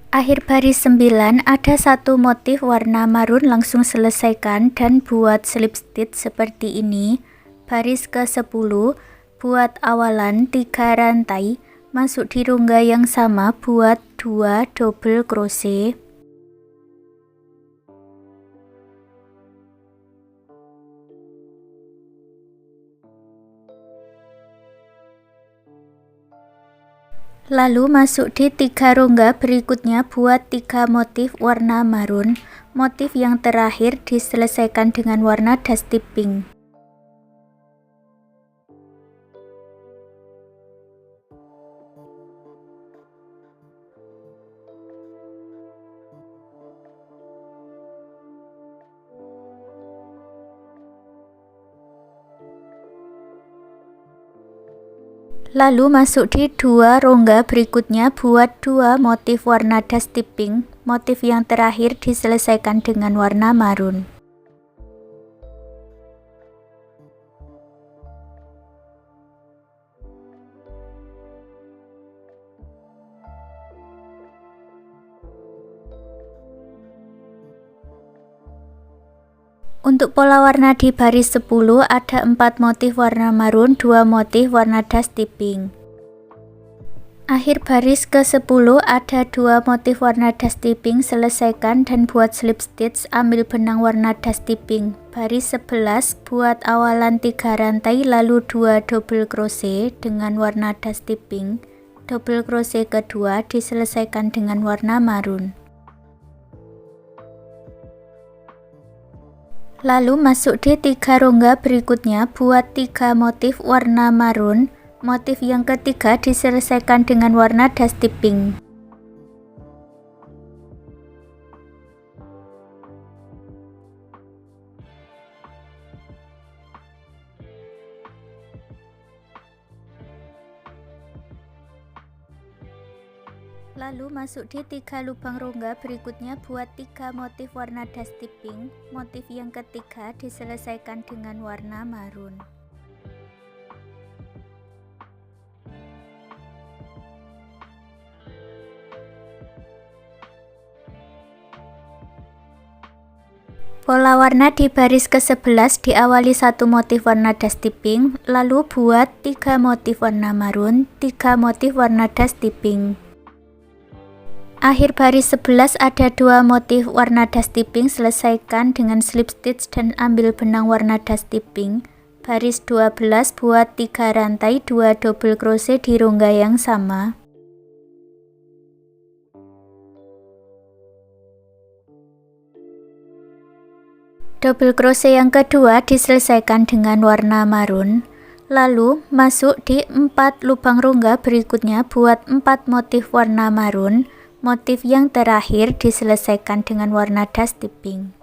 Akhir baris 9 ada satu motif warna marun, langsung selesaikan dan buat slip stitch seperti ini. Baris ke-10, buat awalan 3 rantai, masuk di rongga yang sama, buat 2 double crochet. Lalu masuk di 3 rongga berikutnya, buat 3 motif warna marun. Motif yang terakhir diselesaikan dengan warna dusty pink. Lalu masuk di 2 rongga berikutnya, buat 2 motif warna dusty pink. Motif yang terakhir diselesaikan dengan warna marun. Untuk pola warna di baris 10 ada 4 motif warna marun, 2 motif warna dusty pink. Akhir baris ke-10 ada 2 motif warna dusty pink, selesaikan dan buat slip stitch, ambil benang warna dusty pink. Baris 11 buat awalan 3 rantai, lalu 2 double crochet dengan warna dusty pink. Double crochet kedua diselesaikan dengan warna marun. Lalu masuk di 3 rongga berikutnya, buat 3 motif warna marun. Motif yang ketiga diselesaikan dengan warna dusty pink. Lalu masuk di 3 lubang rongga berikutnya, buat 3 motif warna dusty pink. Motif yang ketiga diselesaikan dengan warna marun. Pola warna di baris ke-11 diawali 1 motif warna dusty pink, lalu buat 3 motif warna marun, 3 motif warna dusty pink. Akhir baris 11 ada 2 motif warna dusty pink, selesaikan dengan slip stitch dan ambil benang warna dusty pink. Baris 12 buat 3 rantai, 2 double crochet di rongga yang sama. Double crochet yang kedua diselesaikan dengan warna marun. Lalu masuk di 4 lubang rongga berikutnya, buat 4 motif warna marun. Motif yang terakhir diselesaikan dengan warna dusty pink.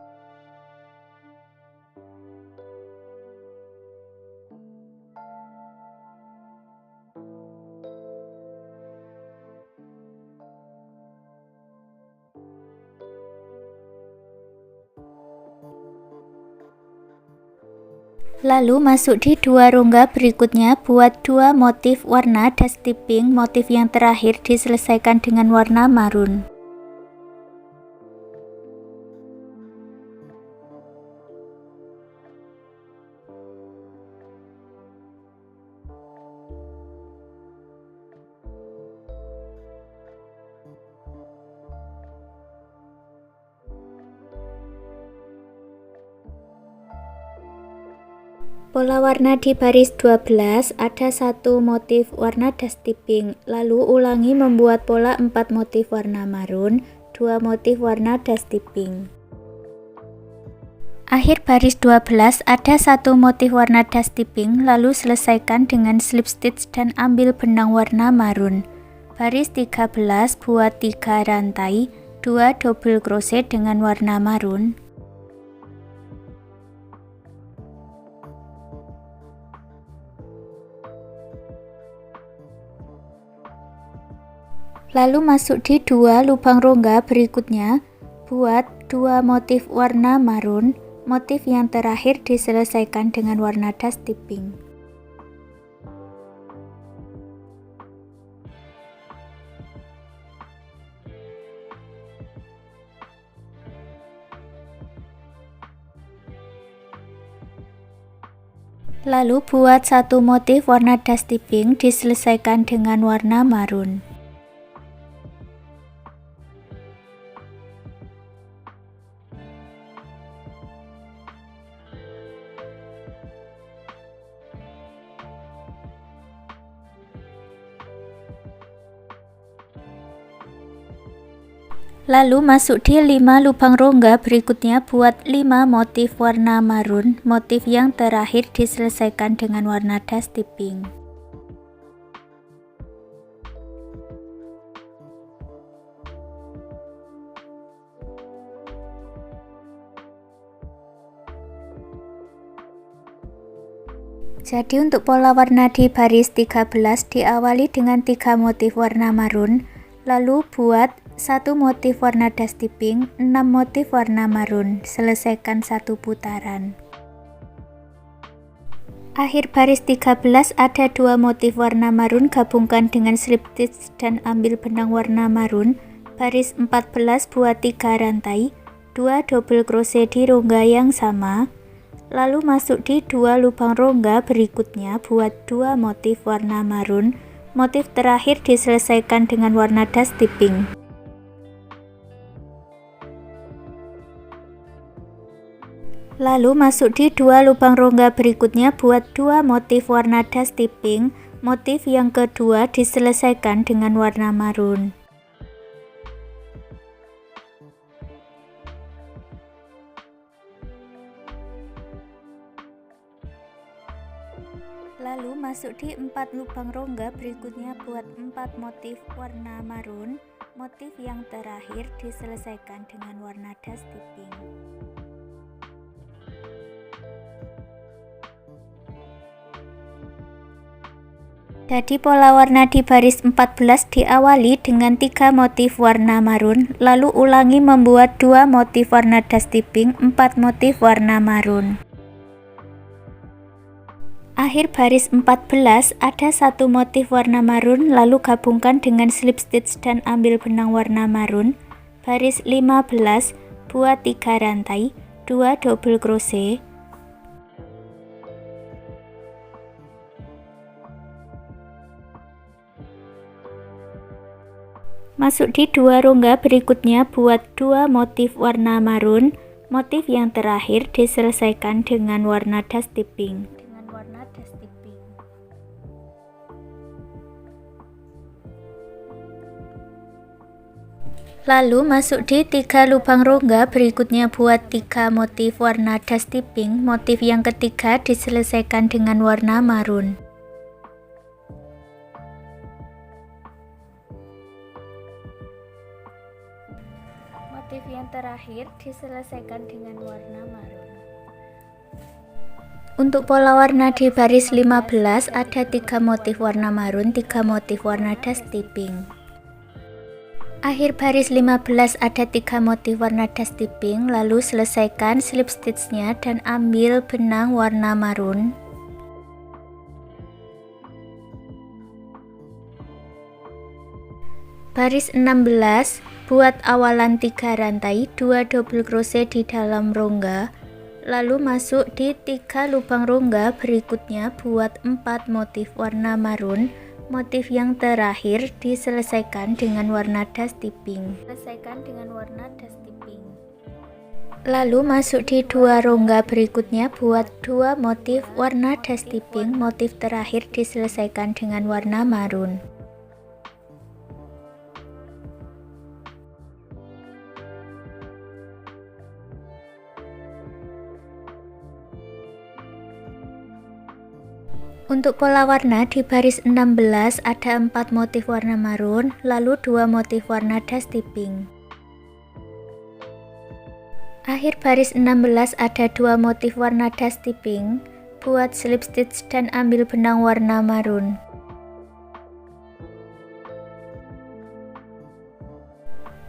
Lalu masuk di 2 rongga berikutnya, buat 2 motif warna dusty pink. Motif yang terakhir diselesaikan dengan warna marun. Pola warna di baris 12 ada 1 motif warna dusty pink, lalu ulangi membuat pola 4 motif warna marun, 2 motif warna dusty pink. Akhir baris 12 ada 1 motif warna dusty pink, lalu selesaikan dengan slip stitch dan ambil benang warna marun. Baris 13 buat 3 rantai, 2 double crochet dengan warna marun. Lalu masuk di 2 lubang rongga berikutnya, buat 2 motif warna marun. Motif yang terakhir diselesaikan dengan warna dusty pink. Lalu buat satu motif warna dusty pink, diselesaikan dengan warna marun. Lalu masuk di 5 lubang rongga berikutnya, buat 5 motif warna marun. Motif yang terakhir diselesaikan dengan warna dusty pink. Jadi untuk pola warna di baris 13 diawali dengan 3 motif warna marun, lalu buat 1 motif warna dusty pink, 6 motif warna marun, selesaikan 1 putaran. Akhir baris 13 ada 2 motif warna marun, gabungkan dengan slip stitch dan ambil benang warna marun. Baris 14 buat 3 rantai, 2 double crochet di rongga yang sama, lalu masuk di 2 lubang rongga berikutnya, buat 2 motif warna marun. Motif terakhir diselesaikan dengan warna dusty pink. Lalu masuk di 2 lubang rongga berikutnya, buat 2 motif warna dusty pink. Motif yang kedua diselesaikan dengan warna marun. Lalu masuk di 4 lubang rongga berikutnya, buat 4 motif warna marun. Motif yang terakhir diselesaikan dengan warna dusty pink. Jadi pola warna di baris 14 diawali dengan 3 motif warna marun, lalu ulangi membuat 2 motif warna dusty pink, 4 motif warna marun. Akhir baris 14 ada 1 motif warna marun, lalu gabungkan dengan slip stitch dan ambil benang warna marun. Baris 15 buat 3 rantai, 2 double crochet, masuk di 2 rongga berikutnya, buat 2 motif warna marun. Motif yang terakhir diselesaikan dengan warna dusty pink. Lalu masuk di 3 lubang rongga berikutnya, buat 3 motif warna dusty pink. Motif yang ketiga diselesaikan dengan warna marun. Motif yang terakhir diselesaikan dengan warna marun. Untuk pola warna di baris 15 ada 3 motif warna marun, 3 motif warna dusty pink. Akhir baris 15 ada 3 motif warna dusty pink, lalu selesaikan slip stitchnya dan ambil benang warna marun. Baris 16 buat awalan 3 rantai, 2 double crochet di dalam rongga, lalu masuk di 3 lubang rongga berikutnya, buat 4 motif warna marun. Motif yang terakhir diselesaikan dengan warna dusty pink. Lalu masuk di 2 rongga berikutnya, buat 2 motif warna dusty pink. Motif terakhir diselesaikan dengan warna marun. Untuk pola warna di baris 16 ada 4 motif warna marun, lalu 2 motif warna dusty pink. Akhir baris 16 ada 2 motif warna dusty pink, buat slip stitch dan ambil benang warna marun.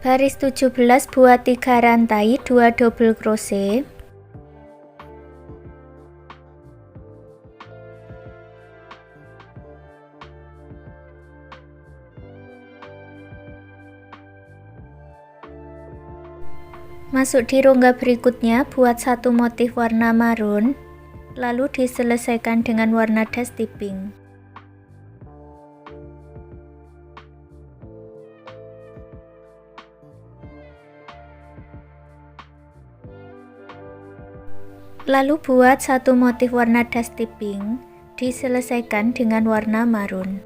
Baris 17 buat 3 rantai, 2 double crochet, masuk di rongga berikutnya, buat 1 motif warna marun, lalu diselesaikan dengan warna dusty pink. Lalu buat satu motif warna dusty pink, diselesaikan dengan warna marun.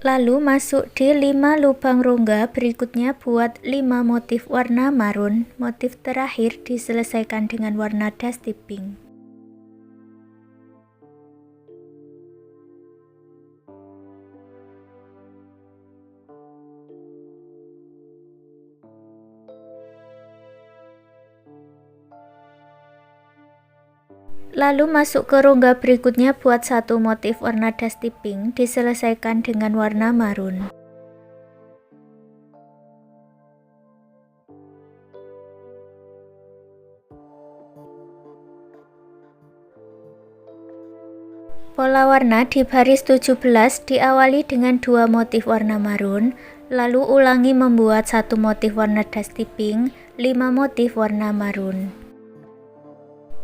Lalu masuk di 5 lubang rongga, berikutnya buat 5 motif warna marun. Motif terakhir diselesaikan dengan warna dusty pink. Lalu masuk ke rongga berikutnya, buat satu motif warna dusty pink, diselesaikan dengan warna marun. Pola warna di baris 17 diawali dengan 2 motif warna marun, lalu ulangi membuat satu motif warna dusty pink, 5 motif warna marun.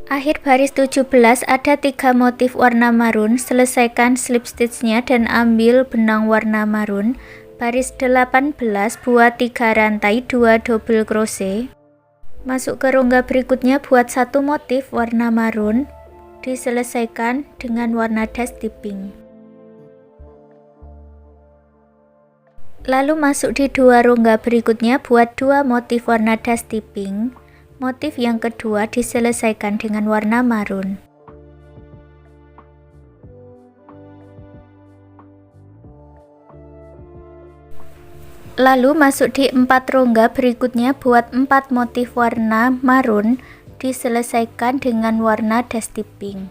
Akhir baris 17 ada 3 motif warna marun, selesaikan slip stitch-nya dan ambil benang warna marun. Baris 18 buat 3 rantai 2 double crochet. Masuk ke rongga berikutnya, buat satu motif warna marun, diselesaikan dengan warna dusty pink. Lalu masuk di 2 rongga berikutnya, buat 2 motif warna dusty pink. Motif yang kedua diselesaikan dengan warna marun. Lalu masuk di 4 rongga berikutnya, buat 4 motif warna marun, diselesaikan dengan warna dusty pink.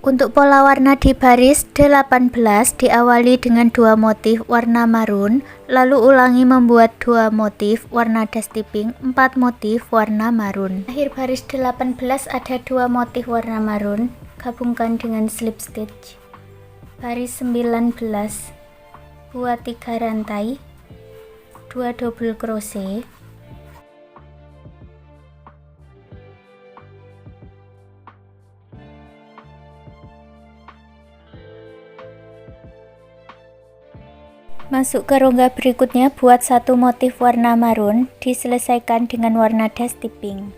Untuk pola warna di baris 18 diawali dengan 2 motif warna marun, lalu ulangi membuat 2 motif warna dusty pink, 4 motif warna marun. Akhir baris 18 ada 2 motif warna marun, gabungkan dengan slip stitch. Baris 19 buat 3 rantai 2 double crochet. Masuk ke rongga berikutnya, buat satu motif warna marun, diselesaikan dengan warna dusty pink.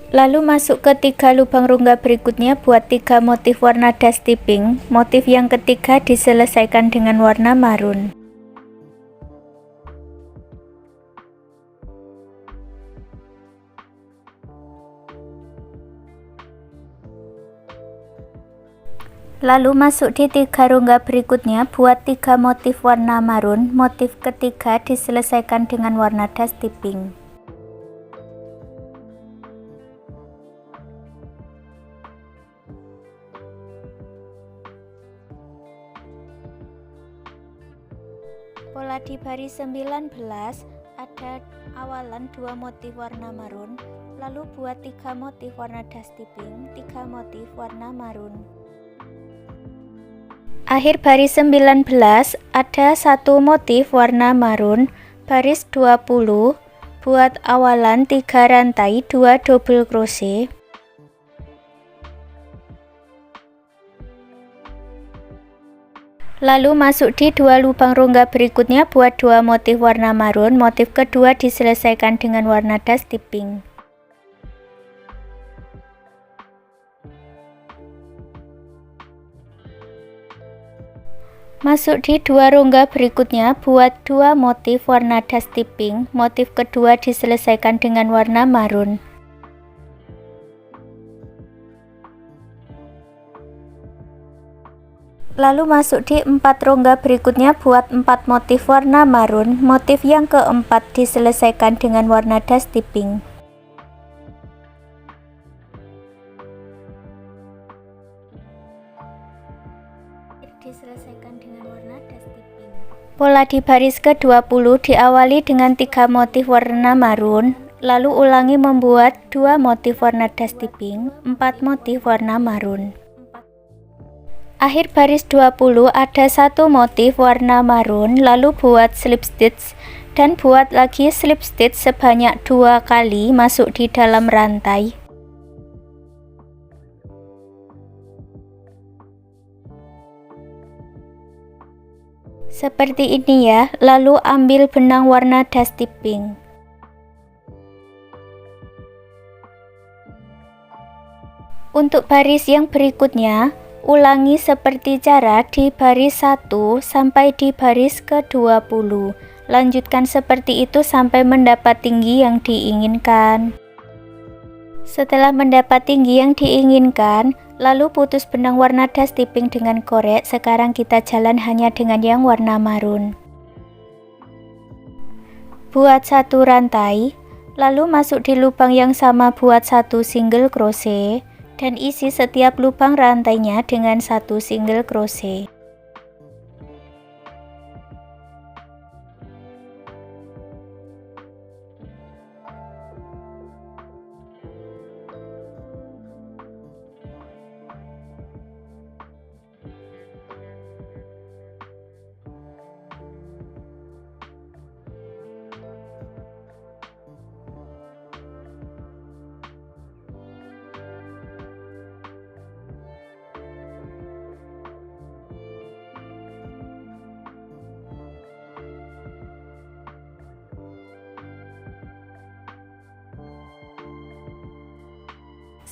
Lalu masuk ke 3 lubang rongga berikutnya, buat 3 motif warna dusty pink. Motif yang ketiga diselesaikan dengan warna marun. Lalu masuk di 3 rongga berikutnya, buat 3 motif warna marun. Motif ketiga diselesaikan dengan warna dusty pink. Pola di baris 19 ada awalan 2 motif warna marun, lalu buat 3 motif warna dusty pink, 3 motif warna marun. Akhir baris 19 ada 1 motif warna marun, baris 20 buat awalan 3 rantai 2 double crochet. Lalu masuk di 2 lubang rongga berikutnya, buat 2 motif warna marun. Motif kedua diselesaikan dengan warna dusty pink. Masuk di 2 rongga berikutnya, buat 2 motif warna dusty pink. Motif kedua diselesaikan dengan warna marun. Lalu masuk di 4 rongga berikutnya, buat 4 motif warna marun. Motif yang keempat diselesaikan dengan warna dusty pink. Diselesaikan dengan warna dusty pink. Pola di baris ke-20 diawali dengan 3 motif warna marun, lalu ulangi membuat 2 motif warna dusty pink, 4 motif warna marun. Akhir baris 20 ada 1 motif warna marun, lalu buat slip stitch dan buat lagi slip stitch sebanyak 2 kali masuk di dalam rantai. Seperti ini ya, lalu ambil benang warna dusty pink. Untuk baris yang berikutnya, ulangi seperti cara di baris 1 sampai di baris ke-20. Lanjutkan seperti itu sampai mendapat tinggi yang diinginkan. Setelah mendapat tinggi yang diinginkan, lalu putus benang warna dusty pink dengan korek. Sekarang kita jalan hanya dengan yang warna marun. Buat 1 rantai, lalu masuk di lubang yang sama buat 1 single crochet. Dan isi setiap lubang rantainya dengan 1 single crochet.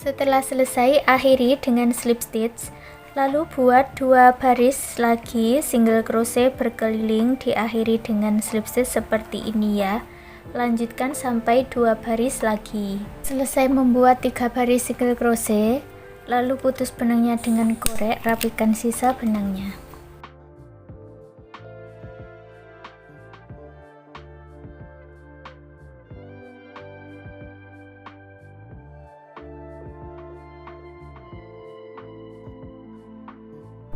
Setelah selesai, akhiri dengan slip stitch, lalu buat 2 baris lagi single crochet berkeliling, diakhiri dengan slip stitch seperti ini ya. Lanjutkan sampai 2 baris lagi. Selesai membuat 3 baris single crochet, lalu putus benangnya dengan korek, rapikan sisa benangnya.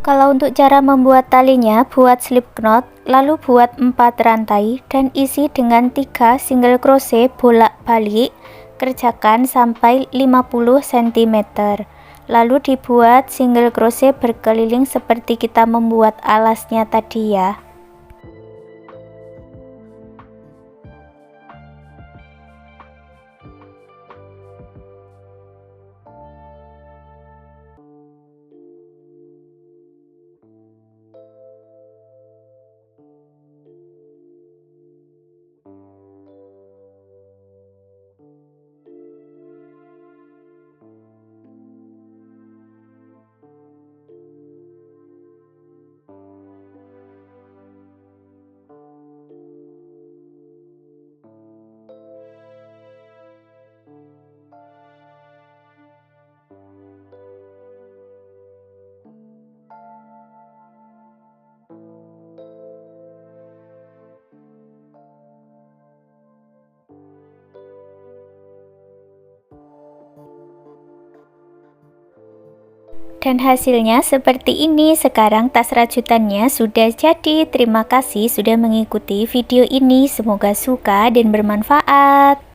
Kalau untuk cara membuat talinya, buat slip knot, lalu buat 4 rantai dan isi dengan 3 single crochet bolak-balik, kerjakan sampai 50 cm. Lalu dibuat single crochet berkeliling seperti kita membuat alasnya tadi ya. Dan hasilnya seperti ini. Sekarang tas rajutannya sudah jadi. Terima kasih sudah mengikuti video ini. Semoga suka dan bermanfaat.